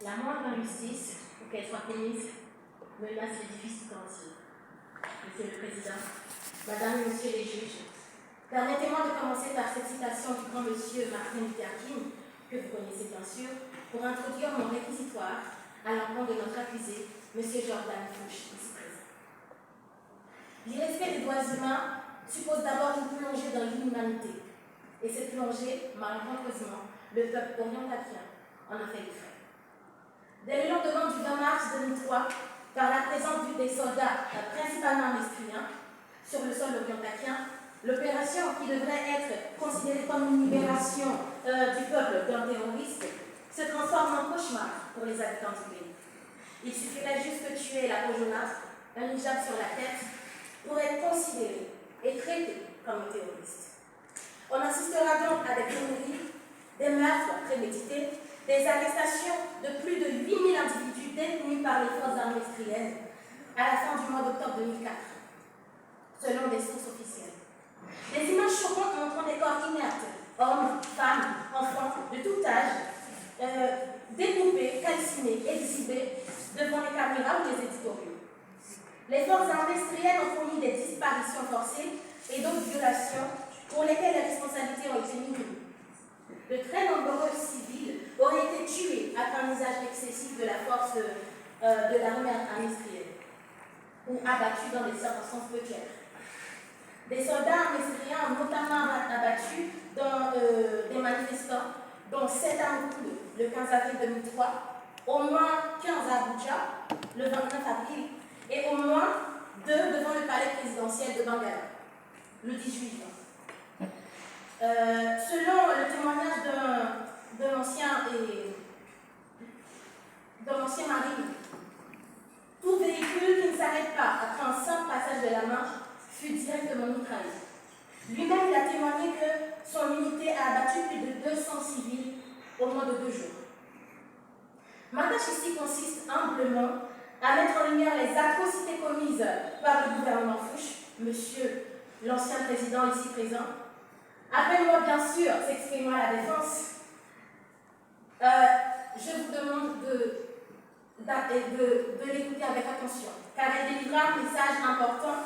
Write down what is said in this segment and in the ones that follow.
La moindre injustice, pour qu'elle soit commise, menace l'édifice tout entier. Monsieur le Président, Madame et Monsieur les juges, permettez-moi de commencer par cette citation du grand monsieur Martin Luther King, que vous connaissez bien sûr, pour introduire mon réquisitoire à l'encontre de notre accusé, Monsieur Jordan Fuchs, ici présent. L'irrespect des droits humains suppose d'abord une plongée dans l'inhumanité. Et cette plongée, malencontreusement, le peuple orientalien en a fait les frais. Dès le lendemain du 20 mars 2003, par la présence des soldats, principalement mestriens, sur le sol orientalien, l'opération qui devrait être considérée comme une libération du peuple d'un terroriste se transforme en cauchemar pour les habitants du pays. Il suffirait juste de tuer la peau jaunâtre, un hijab sur la tête, pour être considéré et traité comme un terroriste. On assistera donc à des pénuries, des meurtres prémédités, des arrestations de plus de 8000 individus détenus par les forces armées syriennes à la fin du mois d'octobre 2004, selon des sources officielles. Des images choquantes montrant des corps inertes, hommes, femmes, enfants, de tout âge, découpés, calcinés, exhibés devant les caméras ou les éditoriaux. Les forces armées syriennes ont commis des disparitions forcées et d'autres violations pour lesquelles les responsabilités ont été minimes. De très nombreux civils auraient été tués après un usage excessif de la force de l'armée syrienne ou abattus dans des circonstances peu claires. Des soldats syriens ont notamment abattu des manifestants, dont 7 à Moscou le 15 avril 2003, au moins 15 à Abuja le 29 avril et au moins 2 devant le palais présidentiel de Bengale le 18 juin. Selon le témoignage d'un ancien marine, tout véhicule qui ne s'arrête pas après un simple passage de la Manche fut directement mitraillé. Lui-même, il a témoigné que son unité a abattu plus de 200 civils au moins de 2 jours. Ma tâche ici consiste humblement à mettre en lumière les atrocités commises par le gouvernement Fuchs, monsieur l'ancien président ici présent. Appelle-moi bien sûr s'exprimer à la défense. Je vous demande de l'écouter avec attention, car elle délivra un message important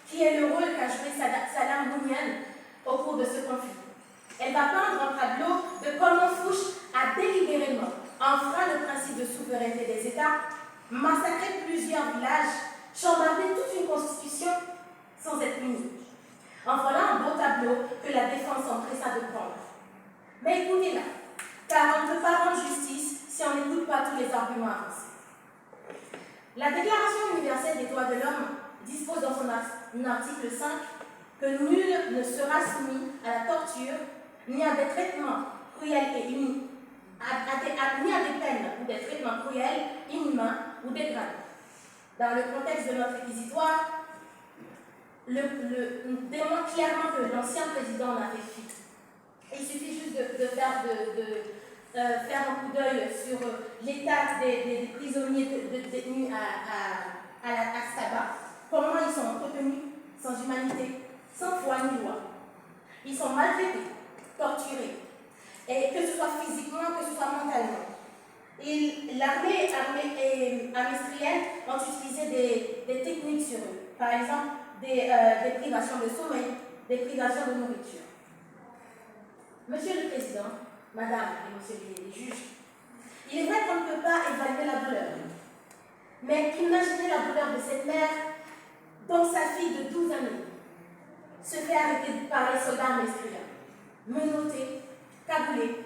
qui est le rôle qu'a joué Saddam Hussein au cours de ce conflit. Elle va peindre un tableau de comment Fuchs a délibérément enfreint le principe de souveraineté des États, massacré plusieurs villages, chambardé toute une constitution sans être puni. En voilà un beau tableau que la défense s'empressa de prendre. Mais écoutez-la, car on ne peut pas rendre justice si on n'écoute pas tous les arguments avancés. La Déclaration universelle des droits de l'homme dispose dans son article 5 que nul ne sera soumis à la torture, ni à des traitements cruels et inhumains, ni à des peines ou des traitements cruels, inhumains ou dégradants. Dans le contexte de notre réquisitoire, démontre clairement que l'ancien président en avait fi. Il suffit juste de faire un coup d'œil sur l'état des prisonniers détenus à Saba, comment ils sont entretenus sans humanité, sans foi ni loi. Ils sont maltraités, torturés, et que ce soit physiquement, que ce soit mentalement. L'armée syrienne ont utilisé des techniques sur eux. Par exemple, des privations de sommeil, des privations de nourriture. Monsieur le Président, Madame et Monsieur les juges, il est vrai qu'on ne peut pas évaluer la douleur, mais imaginez la douleur de cette mère dont sa fille de 12 années se fait arrêter par les soldats syriens, menottée, cagoulée,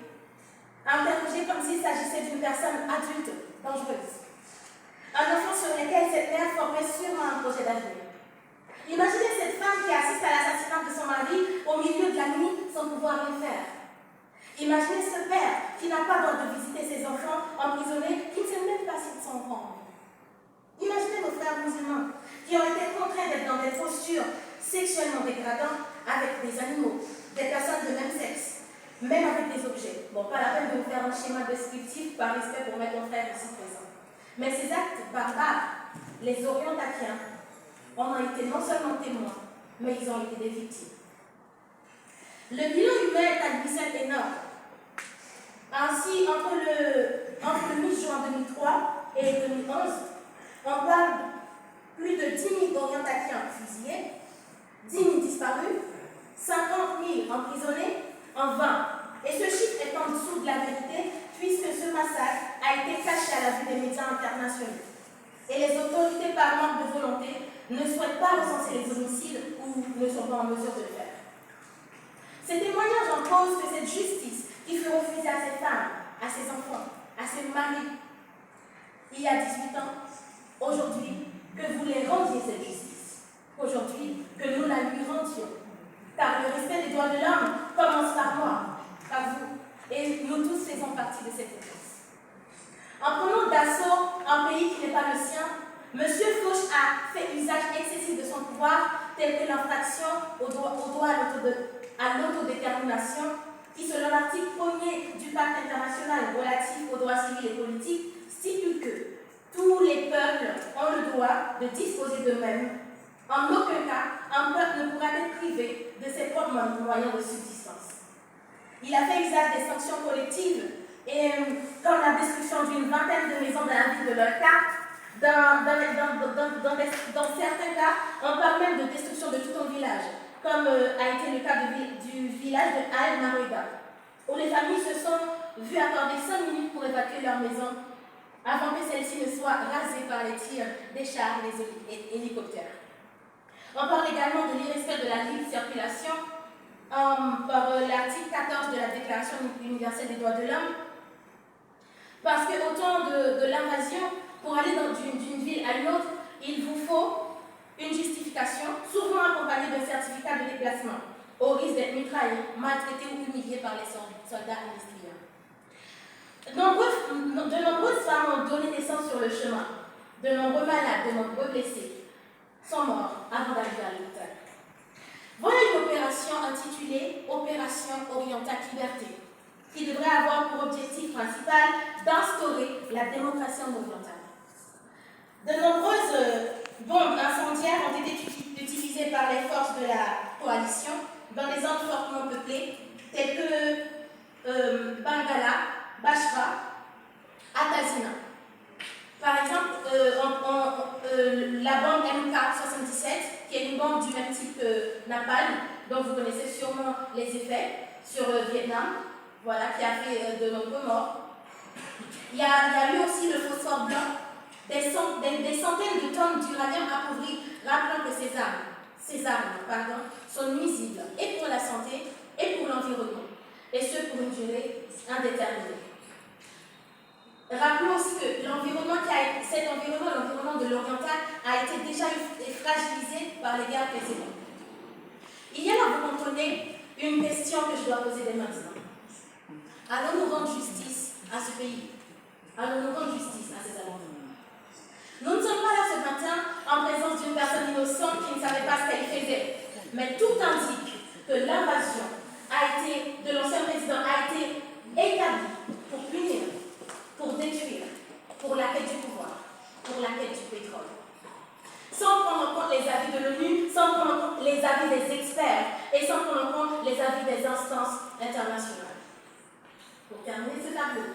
interrogée comme s'il s'agissait d'une personne adulte dangereuse. Un enfant sur lequel cette mère formait sûrement un projet d'avenir. Imaginez cette femme qui assiste à l'assassinat de son mari au milieu de la nuit sans pouvoir rien faire. Imaginez ce père qui n'a pas le droit de visiter ses enfants emprisonnés, qui ne sait même pas s'ils sont encore en vie. Imaginez nos frères musulmans qui ont été contraints d'être dans des postures sexuellement dégradantes avec des animaux, des personnes de même sexe, même avec des objets. Bon, pas la peine de vous faire un schéma descriptif par respect pour mes confrères ici présents. Mais ces actes barbares, les orientaliens, on a été non seulement témoins, mais ils ont été des victimes. Le bilan humain est à lui seul énorme. Ainsi, entre entre le mi-juin 2003 et 2011, on parle de plus de 10 000 orientaliens fusillés, 10 000 disparus, 50 000 emprisonnés en vain. Et ce chiffre est en dessous de la vérité, puisque ce massacre a été caché à la vue des médias internationaux. Et les autorités, par manque de volonté, ne souhaitent pas recenser les homicides ou ne sont pas en mesure de le faire. Ces témoignages en cause que cette justice qui fut refusée à ces femmes, à ces enfants, à ces maris, il y a 18 ans, aujourd'hui, que vous les rendiez cette justice. Aujourd'hui, que nous la lui rendions. Car le respect des droits de l'homme commence par moi, par vous, et nous tous faisons partie de cette défense. En prenant d'assaut un pays qui n'est pas le sien, M. Fauche a fait usage excessif de son pouvoir, tel que l'infraction au droit à l'autodétermination, qui, selon l'article 1er du Pacte international relatif aux droits civils et politiques, stipule que tous les peuples ont le droit de disposer d'eux-mêmes. En aucun cas, un peuple ne pourra être privé de ses propres moyens de subsistance. Il a fait usage des sanctions collectives, et comme la destruction d'une vingtaine de maisons dans la ville de Lorca. Dans certains cas, on parle même de destruction de tout un village, comme a été le cas du village de Al-Marouida, où les familles se sont vues accorder 5 minutes pour évacuer leur maison avant que celle-ci ne soit rasée par les tirs des chars et des hélicoptères. On parle également de l'irrespect de la libre circulation par l'article 14 de la Déclaration universelle des droits de l'homme, parce qu'au temps de l'invasion, pour aller d'une ville à une autre, il vous faut une justification, souvent accompagnée d'un certificat de déplacement, au risque d'être mitraillé, maltraité ou humilié par les soldats ministériels. De nombreuses femmes ont donné naissance sur le chemin. De nombreux malades, de nombreux blessés sont morts avant d'arriver à l'hôpital. Voilà une opération intitulée Opération Orientale Liberté, qui devrait avoir pour objectif principal d'instaurer la démocratie en orientale. De nombreuses bombes incendiaires ont été utilisées par les forces de la coalition dans des zones fortement peuplées, telles que Bangala, Bachra, Atazina. Par exemple, la bombe MK77, qui est une bombe du même type que Napalm, dont vous connaissez sûrement les effets sur le Vietnam, voilà, qui a fait de nombreux morts. Il y a eu aussi le phosphore blanc, des centaines de tonnes d'uranium appauvri, rappelant que ces armes sont nuisibles et pour la santé et pour l'environnement, et ce pour une durée indéterminée. Rappelons aussi que l'environnement de l'oriental, a été déjà fragilisé par les guerres précédentes. Il y a là, vous comprenez, une question que je dois poser dès maintenant. Allons-nous rendre justice à ce pays? Allons-nous rendre justice à ces habitants? Nous ne sommes pas là ce matin en présence d'une personne innocente qui ne savait pas ce qu'elle faisait. Mais tout indique que l'invasion de l'ancien président a été établie pour punir, pour détruire, pour la quête du pouvoir, pour la quête du pétrole. Sans prendre en compte les avis de l'ONU, sans prendre en compte les avis des experts et sans prendre en compte les avis des instances internationales. Pour terminer ce tableau,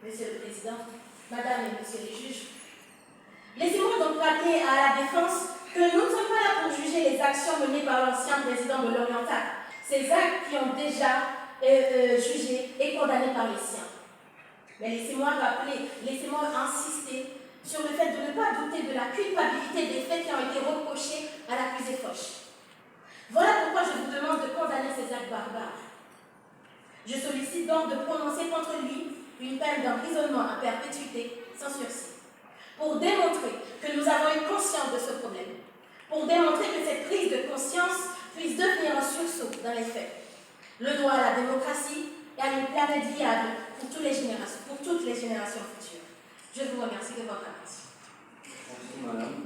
Monsieur le Président, Madame et Monsieur les juges, laissez-moi donc rappeler à la défense que nous ne sommes pas là pour juger les actions menées par l'ancien président de l'Oriental, ces actes qui ont déjà jugé et condamné par les siens. Mais laissez-moi rappeler, laissez-moi insister sur le fait de ne pas douter de la culpabilité des faits qui ont été reprochés à l'accusé Fauche. Voilà pourquoi je vous demande de condamner ces actes barbares. Je sollicite donc de prononcer contre lui une peine d'emprisonnement à perpétuité sans sursis, pour démontrer que nous avons eu conscience de ce problème, pour démontrer que cette prise de conscience puisse devenir un sursaut dans les faits. Le droit à la démocratie et à une planète viable pour toutes les générations futures. Je vous remercie de votre attention. Merci, madame.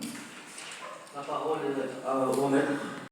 La parole est à Romain.